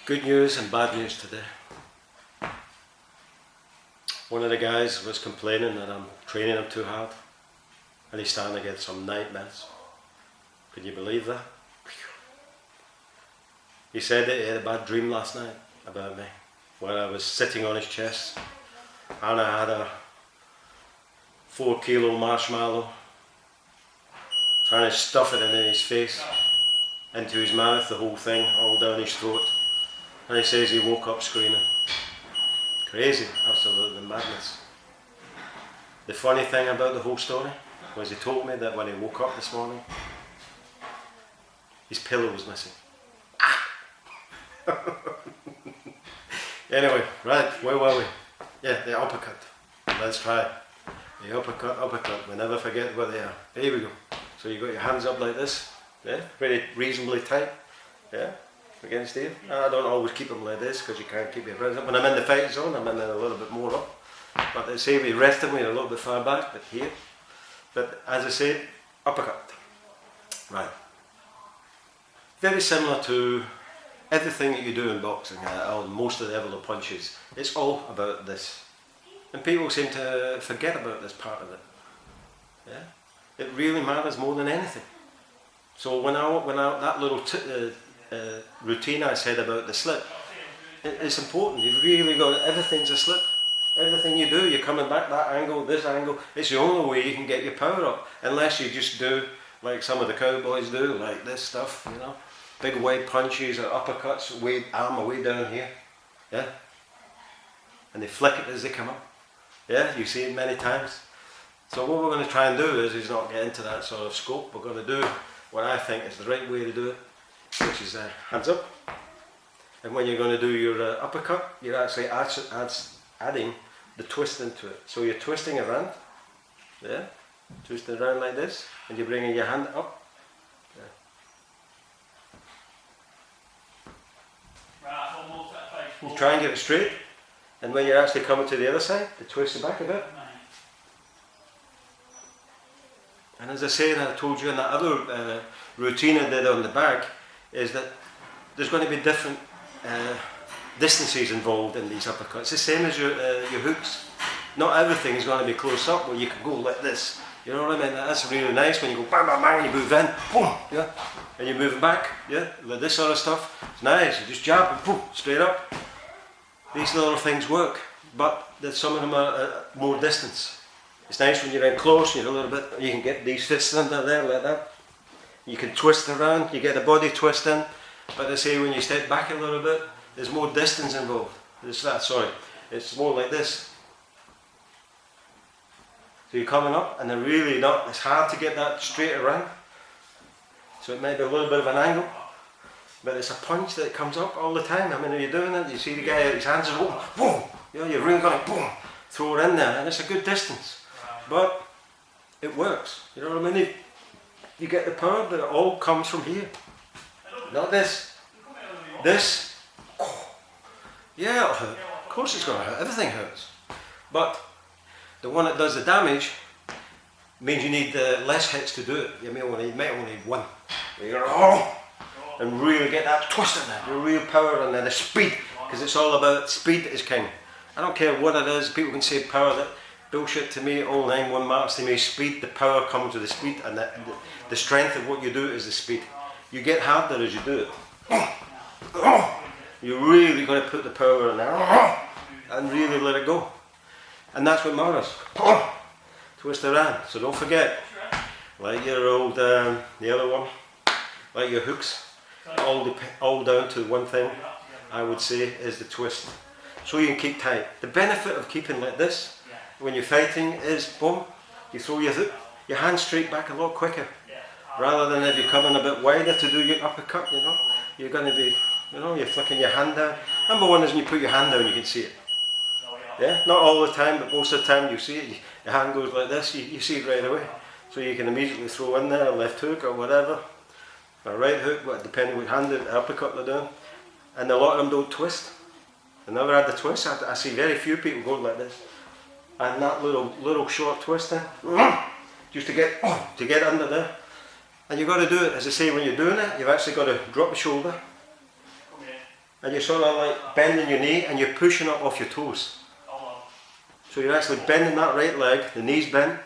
Good news and bad news today. One of the guys was complaining that I'm training him too hard and he's starting to get some nightmares. Can you believe that? He said that he had a bad dream last night about me, where I was sitting on his chest and I had a 4 kilo marshmallow trying to stuff it into his face, into his mouth, the whole thing, all down his throat. And he says he woke up screaming. Crazy, absolutely madness. The funny thing about the whole story was he told me that when he woke up this morning, his pillow was missing. Anyway, right, where were we? Yeah, the uppercut. Let's try it. The uppercut. We never forget where they are. Here we go. So you got your hands up like this, yeah, pretty reasonably tight, yeah, against here. I don't always keep them like this because you can't keep your hands up. When I'm in the fight zone, I'm in there a little bit more up. But they say we rest them, we're a little bit far back, but here. But as I said, uppercut. Right. Very similar to everything that you do in boxing, or most of the level of punches. It's all about this. And people seem to forget about this part of it. Yeah? It really matters more than anything. So when I that little routine I said about the slip, it's important. You've really got everything's a slip. Everything you do, you're coming back that angle, this angle. It's the only way you can get your power up, unless you just do like some of the cowboys do, like this stuff, you know, big wide punches or uppercuts, arm way down here, yeah, and they flick it as they come up. Yeah, you see it many times. So what we're going to try and do is not get into that sort of scope. We're going to do what I think is the right way to do it, which is hands up. And when you're going to do your uppercut, you're actually adding the twist into it. So you're twisting around, yeah, twisting around like this, and you're bringing your hand up. Yeah. You try and get it straight, and when you're actually coming to the other side, you twist it back a bit. And as I say, and I told you in that other routine I did on the back, is that there's going to be different distances involved in these uppercuts. It's the same as your hooks. Not everything is going to be close up where you can go like this. You know what I mean? That's really nice when you go bang, bang, bang, and you move in, boom, yeah, and you move back, yeah, like this sort of stuff. It's nice. You just jab and boom, straight up. These little things work, but some of them are more distance. It's nice when you're in close, you're a little bit, you can get these fists under there like that. You can twist around, you get the body twist in, but I say when you step back a little bit, there's more distance involved. It's more like this. So you're coming up and they're really not, it's hard to get that straight around. So it may be a little bit of an angle, but it's a punch that comes up all the time. I mean, when you're doing it, you see the guy, his hands are open, boom, you know, you're really going to boom, throw it in there, and it's a good distance. But it works, you know what I mean? You get the power, but it all comes from here. Not this. This, yeah, it'll hurt. Of course it's going to hurt, everything hurts. But the one that does the damage means you need less hits to do it. You might only need one. And really get that twist in there, your real power, and then the speed, because it's all about speed is king. I don't care what it is, people can say power, that bullshit to me, all 9-1 marks to me, speed, the power comes with the speed, and the strength of what you do is the speed. You get harder as you do it. You're really going to put the power in there, and really let it go. And that's what matters. Twist around, so don't forget, like your old, the other one, like your hooks, all down to one thing, I would say, is the twist. So you can keep tight. The benefit of keeping like this, when you're fighting, is boom, you throw your hand straight back a lot quicker. Rather than if you're coming a bit wider to do your uppercut, you know, you're going to be, you know, you're flicking your hand down. Number one is when you put your hand down, you can see it. Yeah, not all the time, but most of the time you see it. Your hand goes like this, you see it right away. So you can immediately throw in there a left hook or whatever, a right hook, depending what hand the uppercut they're doing. And a lot of them don't twist. I never had the twist. I see very few people go like this. And that little short twist in, just to get under there. And you've got to do it, as I say, when you're doing it, you've actually got to drop the shoulder. And you're sort of like bending your knee and you're pushing up off your toes. So you're actually bending that right leg, the knee's bent,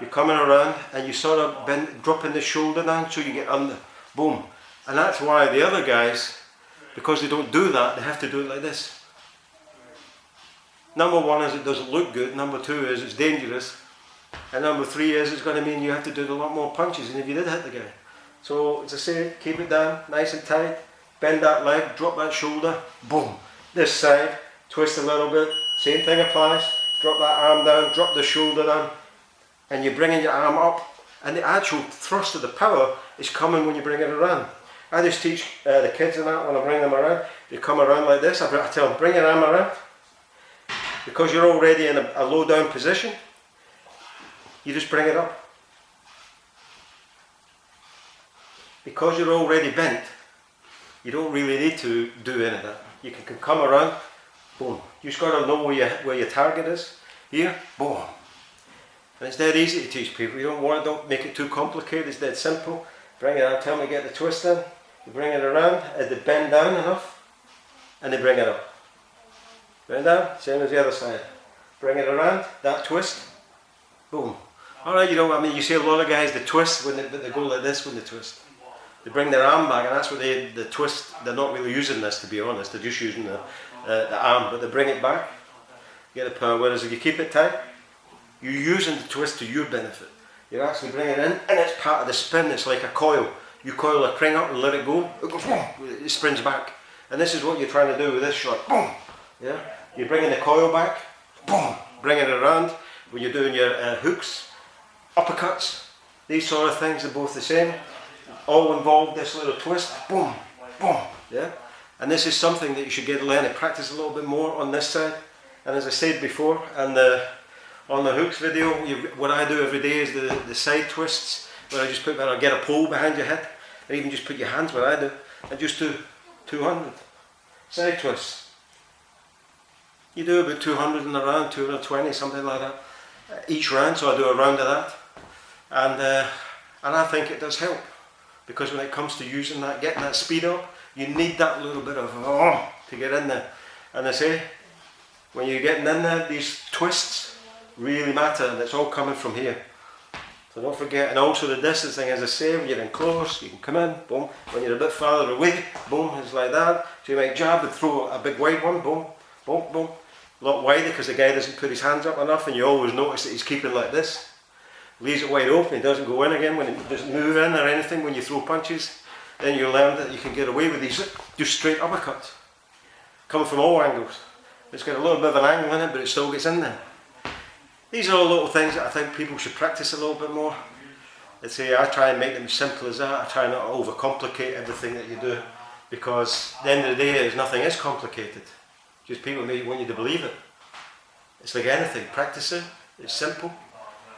you're coming around and you sort of dropping the shoulder down so you get under. Boom. And that's why the other guys, because they don't do that, they have to do it like this. Number one is it doesn't look good, number two is it's dangerous, and number three is it's going to mean you have to do a lot more punches than if you did hit the guy. So as I say, keep it down, nice and tight, bend that leg, drop that shoulder, boom. This side, twist a little bit, same thing applies, drop that arm down, drop the shoulder down, and you're bringing your arm up, and the actual thrust of the power is coming when you bring it around. I just teach the kids in that when I bring them around. They come around like this, I tell them, bring your arm around. Because you're already in a low down position, you just bring it up. Because you're already bent, you don't really need to do any of that. You can come around, boom. You just got to know where your target is. Here, boom. And it's dead easy to teach people. You don't make it too complicated, it's dead simple. Bring it out, tell them to get the twist in. You bring it around, they bend down enough, and they bring it up. Bring it down, same as the other side. Bring it around, that twist, boom. Alright, you know, I mean, you see a lot of guys, they twist, when they go like this when they twist. They bring their arm back, and that's what they twist. They're not really using this, to be honest, they're just using the arm, but they bring it back, get the power. Whereas if you keep it tight, you're using the twist to your benefit. You're actually bringing it in, and it's part of the spin. It's like a coil. You coil a spring up and let it go, it goes boom, it springs back. And this is what you're trying to do with this shot, boom. Yeah? You're bringing the coil back, boom, bringing it around. When you're doing your hooks, uppercuts, these sort of things are both the same. All involve this little twist, boom, boom. Yeah? And this is something that you should learn to practice a little bit more on this side. And as I said before, and on the hooks video, what I do every day is the side twists, where I just I get a pole behind your head, and even just put your hands where I do, and just do 200 side twists. You do about 200 in a round, 220, something like that, each round. So I do a round of that, and I think it does help, because when it comes to using that, getting that speed up, you need that little bit of to get in there. And I say, when you're getting in there, these twists really matter, and it's all coming from here. So don't forget. And also the distance thing, as I say, when you're in close, you can come in, boom. When you're a bit farther away, boom, it's like that. So you might jab and throw a big wide one, boom, boom, boom. A lot wider, because the guy doesn't put his hands up enough, and you always notice that he's keeping like this. Leaves it wide open, he doesn't go in again, when he doesn't move in or anything when you throw punches. Then you learn that you can get away with these just straight uppercuts, coming from all angles. It's got a little bit of an angle in it, but it still gets in there. These are all little things that I think people should practice a little bit more. Let's say I try and make them simple as that. I try not to overcomplicate everything that you do, because at the end of the day, nothing is complicated. Just people may want you to believe it. It's like anything, practice it, it's simple.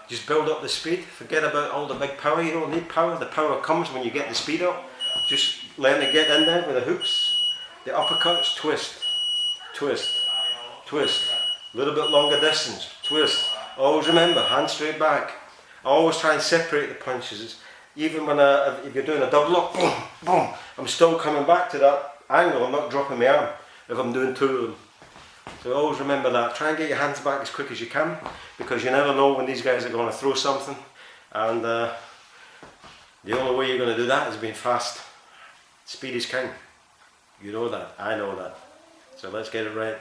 Just build up the speed, forget about all the big power. You don't need power, the power comes when you get the speed up. Just learn to get in there with the hooks, the uppercuts, twist, twist, twist. A little bit longer distance, twist. Always remember, hand straight back. I always try and separate the punches. Even when if you're doing a double up, boom, boom, I'm still coming back to that angle. I'm not dropping my arm if I'm doing two of them. So always remember that. Try and get your hands back as quick as you can, because you never know when these guys are going to throw something. And the only way you're going to do that is being fast. Speed is king. You know that. I know that. So let's get it right.